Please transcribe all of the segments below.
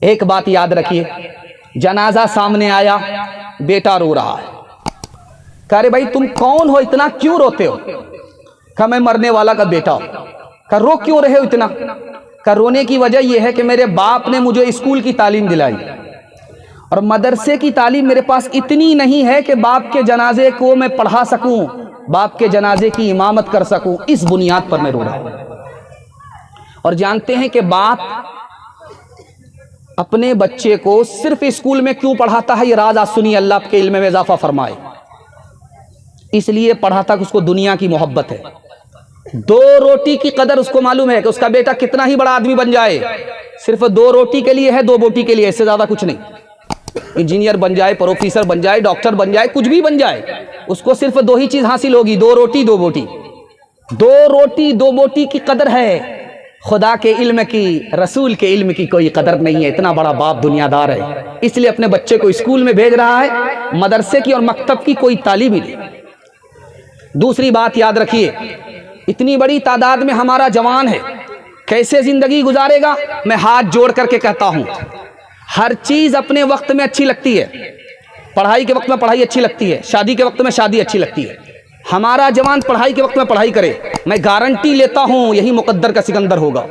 ایک بات یاد رکھیے، جنازہ سامنے آیا، بیٹا رو رہا ہے، کہہ رہے بھائی تم کون ہو، اتنا کیوں روتے ہو؟ کہا میں مرنے والا کا بیٹا ہوں۔ کہا رو کیوں رہے ہو اتنا؟ کہا رونے کی وجہ یہ ہے کہ میرے باپ نے مجھے اسکول کی تعلیم دلائی اور مدرسے کی تعلیم میرے پاس اتنی نہیں ہے کہ باپ کے جنازے کو میں پڑھا سکوں، باپ کے جنازے کی امامت کر سکوں، اس بنیاد پر میں رو رہا ہوں۔ اور جانتے ہیں کہ باپ اپنے بچے کو صرف اسکول میں کیوں پڑھاتا ہے؟ یہ راز آج سنیے، اللہ آپ کے علم میں اضافہ فرمائے۔ اس لیے پڑھاتا کہ اس کو دنیا کی محبت ہے، دو روٹی کی قدر اس کو معلوم ہے کہ اس کا بیٹا کتنا ہی بڑا آدمی بن جائے، صرف دو روٹی کے لیے ہے، دو بوٹی کے لیے، اس سے زیادہ کچھ نہیں۔ انجینئر بن جائے، پروفیسر بن جائے، ڈاکٹر بن جائے، کچھ بھی بن جائے، اس کو صرف دو ہی چیز حاصل ہوگی، دو روٹی دو بوٹی۔ دو روٹی دو بوٹی کی قدر ہے، خدا کے علم کی، رسول کے علم کی کوئی قدر نہیں ہے۔ اتنا بڑا باپ دنیا دار ہے، اس لیے اپنے بچے کو اسکول میں بھیج رہا ہے، مدرسے کی اور مکتب کی کوئی تعلیم ہی نہیں۔ دوسری بات یاد رکھیے، اتنی بڑی تعداد میں ہمارا جوان ہے، کیسے زندگی گزارے گا؟ میں ہاتھ جوڑ کر کے کہتا ہوں، ہر چیز اپنے وقت میں اچھی لگتی ہے، پڑھائی کے وقت میں پڑھائی اچھی لگتی ہے، شادی کے وقت میں شادی اچھی لگتی ہے۔ ہمارا جوان پڑھائی کے وقت میں پڑھائی کرے، میں گارنٹی لیتا ہوں یہی مقدر کا سکندر ہوگا۔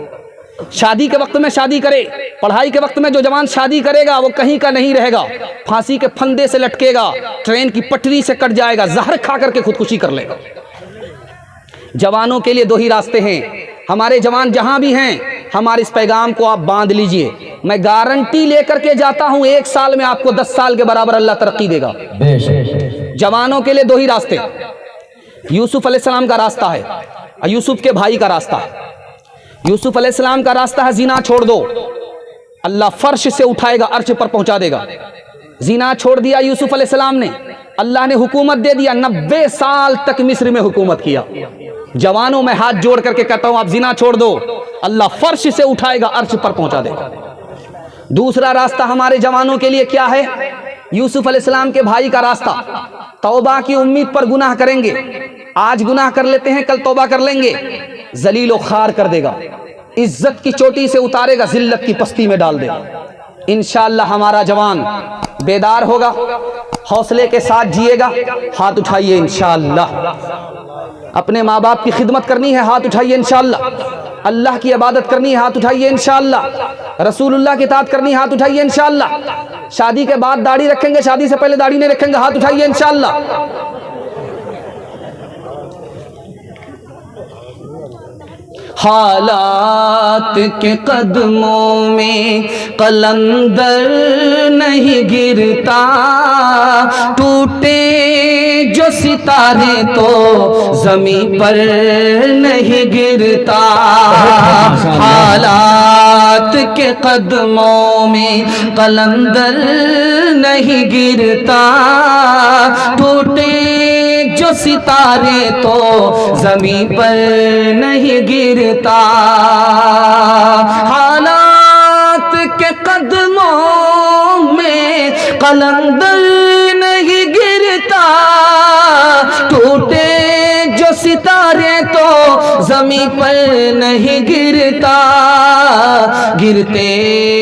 شادی کے وقت میں شادی کرے، پڑھائی کے وقت میں جو جوان شادی کرے گا وہ کہیں کا نہیں رہے گا، پھانسی کے پھندے سے لٹکے گا، ٹرین کی پٹری سے کٹ جائے گا، زہر کھا کر کے خودکشی کر لے گا۔ جوانوں کے لیے دو ہی راستے ہیں، ہمارے جوان جہاں بھی ہیں، ہمارے اس پیغام کو آپ باندھ لیجئے، میں گارنٹی لے کر کے جاتا ہوں 1 سال میں آپ کو 10 سال کے برابر اللہ ترقی دے گا۔ جوانوں کے لیے دو ہی راستے، یوسف علیہ السلام کا راستہ ہے، یوسف کے بھائی کا راستہ ہے۔ یوسف علیہ السلام کا راستہ ہے زنا چھوڑ دو، اللہ فرش سے اٹھائے گا، عرش پر پہنچا دے گا۔ زنا چھوڑ دیا یوسف علیہ السلام نے، اللہ نے حکومت دے دیا، 90 سال تک مصر میں حکومت کیا۔ جوانوں میں ہاتھ جوڑ کر کے کہتا ہوں آپ زنا چھوڑ دو، اللہ فرش سے اٹھائے گا، عرش پر پہنچا دے گا۔ دوسرا راستہ ہمارے جوانوں کے لیے کیا ہے؟ یوسف علیہ السلام کے بھائی کا راستہ، توبہ کی امید پر گناہ کریں گے، آج گناہ کر لیتے ہیں کل توبہ کر لیں گے، ذلیل و خوار کر دے گا، عزت کی چوٹی سے اتارے گا، ذلت کی پستی میں ڈال دے گا۔ انشاءاللہ ہمارا جوان بیدار ہوگا، حوصلے کے ساتھ جیے گا، ہاتھ اٹھائیے انشاءاللہ۔ اپنے ماں باپ کی خدمت کرنی ہے، ہاتھ اٹھائیے انشاءاللہ۔ اللہ کی عبادت کرنی ہے، ہاتھ اٹھائیے انشاءاللہ۔ رسول اللہ کی اطاعت کرنی ہے، ہاتھ اٹھائیے انشاءاللہ۔ شادی کے بعد داڑھی رکھیں گے، شادی سے پہلے داڑھی نہیں رکھیں گے، ہاتھ اٹھائیے انشاءاللہ۔ حالات کے قدموں میں قلندر نہیں گرتا، ٹوٹے جو ستارے تو زمین پر نہیں گرتا۔ حالات کے قدموں میں قلندر نہیں گرتا، ٹوٹے جو ستارے تو زمین پر نہیں گرتا۔ حالات کے قدموں میں قلندر نہیں گرتا، ٹوٹے جو ستارے تو زمین پر نہیں گرتا۔ گرتے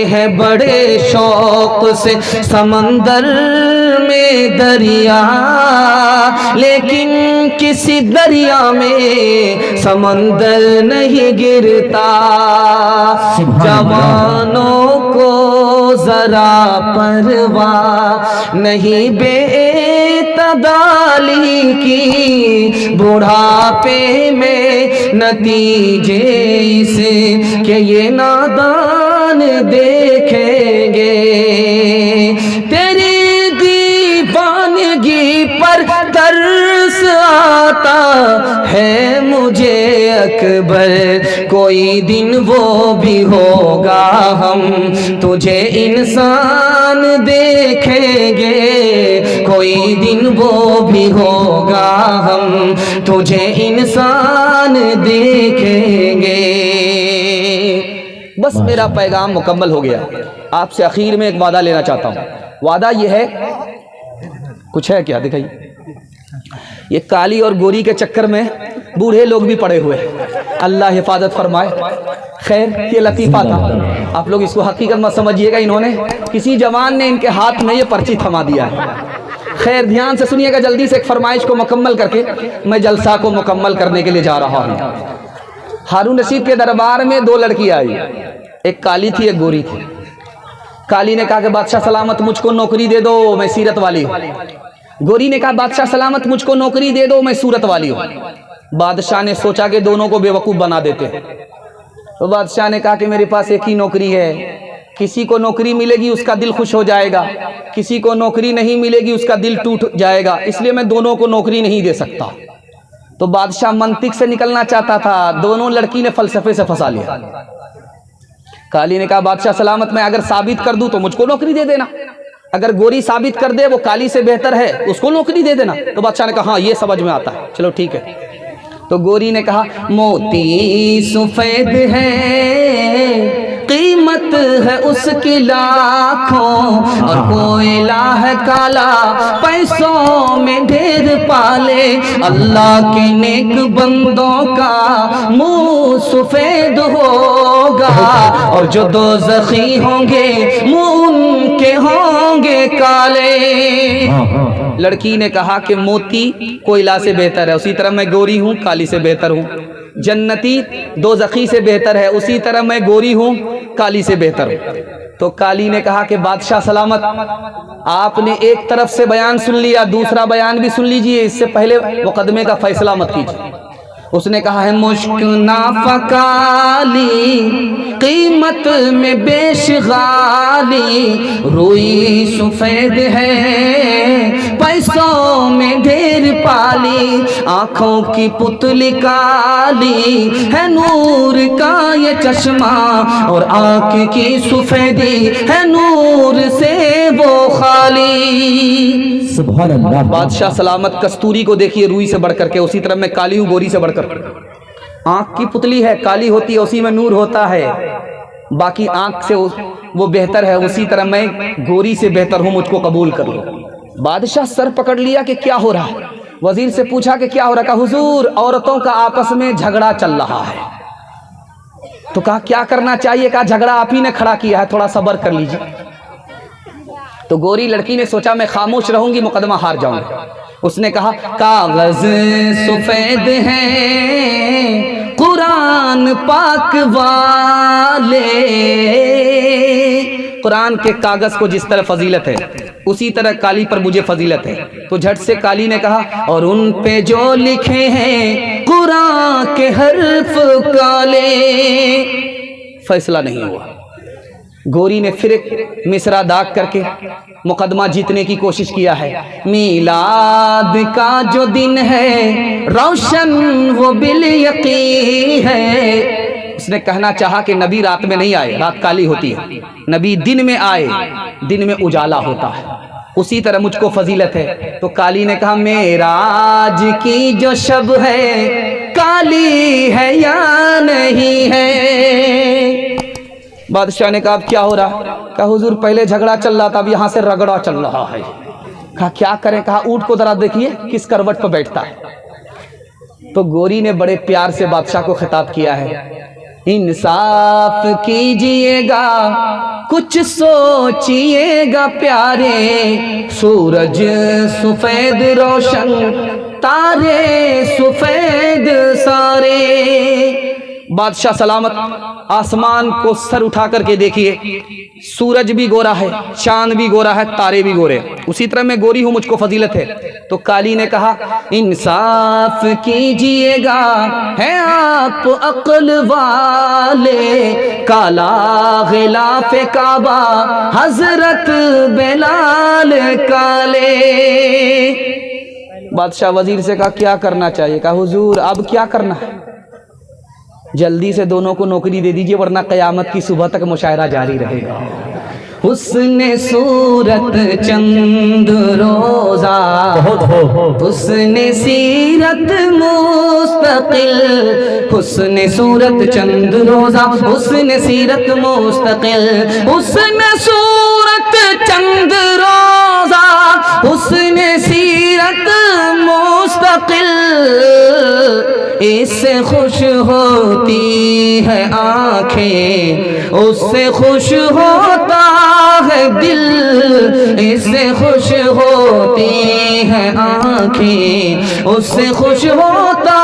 ہیں بڑے شوق سے سمندر میں دریا، لیکن کسی دریا میں سمندر نہیں گرتا۔ جوانوں کو ذرا پرواہ نہیں بے اعتدالی کی، بڑھاپے میں نتیجے اس کہ یہ نادان دیکھیں گے۔ تیری دیوانگی پر ترس آتا ہے مجھے اکبر، کوئی دن وہ بھی ہوگا ہم تجھے انسان دیکھیں گے، کوئی دن وہ بھی ہوگا ہم تجھے انسان دیکھیں گے۔ بس میرا پیغام مکمل ہو گیا۔ آپ سے اخیر میں ایک وعدہ لینا چاہتا ہوں، وعدہ یہ ہے، کچھ ہے کیا دکھائیے؟ یہ کالی اور گوری کے چکر میں بوڑھے لوگ بھی پڑے ہوئے ہیں۔ اللہ حفاظت فرمائے. خیر یہ لطیفہ تھا, آپ لوگ اس کو حقیقت میں سمجھیے گا, انہوں نے کسی جوان نے ان کے ہاتھ میں یہ پرچی تھما دیا ہے. خیر دھیان سے سنیے گا, جلدی سے ایک فرمائش کو مکمل کر کے میں جلسہ کو مکمل کرنے کے لیے جا رہا ہوں. ہارون رشید کے دربار میں دو لڑکی آئی, ایک کالی تھی ایک گوری تھی. کالی نے کہا کہ بادشاہ سلامت مجھ کو نوکری دے دو, میں سیرت والی ہوں. گوری نے کہا بادشاہ سلامت مجھ کو نوکری دے دو, میں صورت والی ہوں. بادشاہ نے سوچا کہ دونوں کو بے وقوف بنا دیتے ہیں. تو بادشاہ نے کہا کہ میرے پاس ایک ہی نوکری ہے, کسی کو نوکری ملے گی اس کا دل خوش ہو جائے گا, کسی کو نوکری نہیں ملے گی اس کا دل ٹوٹ جائے گا, اس لیے میں دونوں کو نوکری نہیں دے سکتا. تو بادشاہ منطق سے نکلنا چاہتا تھا, دونوں لڑکی نے فلسفے سے پھنسا لیا. کالی نے کہا بادشاہ سلامت میں اگر ثابت کر دوں تو مجھ کو نوکری دے دینا, اگر گوری ثابت کر دے وہ کالی سے بہتر ہے اس کو نوکری دے دینا. تو بادشاہ نے کہا ہاں یہ سمجھ میں آتا ہے, چلو ٹھیک ہے. تو گوری نے کہا موتی سفید ہے, قیمت ہے اس کی لاکھوں, اور کوئلہ ہے کالا, پیسوں میں ڈھیر پالے. اللہ کے نیک بندوں کا منہ سفید ہوگا, اور جو دوزخی ہوں گے منہ ان کے ہوں گے کالے. لڑکی نے کہا کہ موتی کوئلہ سے بہتر ہے, اسی طرح میں گوری ہوں کالی سے بہتر ہوں. جنتی دوزخی سے بہتر ہے, اسی طرح میں گوری ہوں کالی سے بہتر ہوں. تو کالی نے کہا کہ بادشاہ سلامت آپ نے ایک طرف سے بیان سن لیا, دوسرا بیان بھی سن لیجئے, اس سے پہلے مقدمے کا فیصلہ مت کیجیے. اس نے کہا ہے مشک نافکالی, قیمت میں بیش غالی, روئی سفید ہے, پیسوں میں ڈھیر پالی, آنکھوں کی پتلی کالی ہے, نور کا یہ چشمہ, اور آنکھ کی سفیدی ہے نور سے وہ خالی. سبحان اللہ. بادشاہ سلامت کستوری کو دیکھیے روئی سے بڑھ کر کے, اسی طرح میں کالی ہوں گوری سے بڑھ کر. آنکھ کی پتلی ہے, کالی ہوتی ہے, اسی میں نور ہوتا ہے, باقی آنکھ سے وہ بہتر ہے, اسی طرح میں گوری سے بہتر ہوں, مجھ کو قبول کر لو. بادشاہ سر پکڑ لیا کہ کیا ہو رہا ہے. وزیر سے پوچھا کہ کیا ہو رہا, کہا حضور عورتوں کا آپس میں جھگڑا چل رہا ہے. تو کہا کیا کرنا چاہیے, کہا جھگڑا آپ ہی نے کھڑا کیا ہے, تھوڑا صبر کر لیجیے. تو گوری لڑکی نے سوچا میں خاموش رہوں گی مقدمہ ہار جاؤں گی. اس نے کہا کاغذ سفید ہیں قرآن پاک والے, قرآن کے کاغذ کو جس طرح فضیلت ہے اسی طرح کالی پر مجھے فضیلت ہے. تو جھٹ سے کالی نے کہا اور ان پہ جو لکھے ہیں قرآن کے حرف کالے. فیصلہ نہیں ہوا. گوری نے پھر ایک مصرع داغ کر کے مقدمہ جیتنے کی کوشش کیا ہے. میلاد کا جو دن ہے روشن وہ بالیقین ہے. اس نے کہنا چاہا کہ نبی رات میں نہیں آئے, رات کالی ہوتی ہے, نبی دن میں آئے, دن میں اجالا ہوتا ہے, اسی طرح مجھ کو فضیلت ہے. تو کالی نے کہا معراج کی جو شب ہے کالی ہے یا نہیں ہے. بادشاہ نے کہا اب کیا ہو رہا, کہا حضور پہلے جھگڑا چل رہا تھا, اب یہاں سے رگڑا چل رہا ہے. کہا کیا کریں, کہا اونٹ کو ذرا دیکھیے کس کروٹ پہ بیٹھتا ہے. تو گوری نے بڑے پیار سے بادشاہ کو خطاب کیا ہے, انصاف کیجئے گا کچھ سوچئے گا پیارے, سورج سفید روشن تارے سفید سارے. بادشاہ سلامت آسمان کو سر اٹھا کر کے دیکھیے, سورج بھی گورا ہے, چاند بھی گورا ہے, تارے بھی گورے, اسی طرح میں گوری ہوں, مجھ کو فضیلت ہے. تو کالی نے کہا انصاف کیجئے گا, ہے آپ عقل والے, کالا غلاف کعبہ حضرت بلال کالے. بادشاہ وزیر سے کہا کیا کرنا چاہیے, کہا حضور اب کیا کرنا ہے, جلدی سے دونوں کو نوکری دے دیجئے ورنہ قیامت کی صبح تک مشاعرہ جاری رہے گا. حسن صورت چند روزہ, حسن سیرت مستقل, حسن صورت چند روزہ, حسن سیرت مستقل, حسن صورت چند روزہ, حسن سیرت مستقل، اس سے خوش ہوتی ہے آنکھیں، اس سے خوش ہوتا ہے دل، اس سے خوش ہوتی ہے آنکھیں، اس سے خوش ہوتا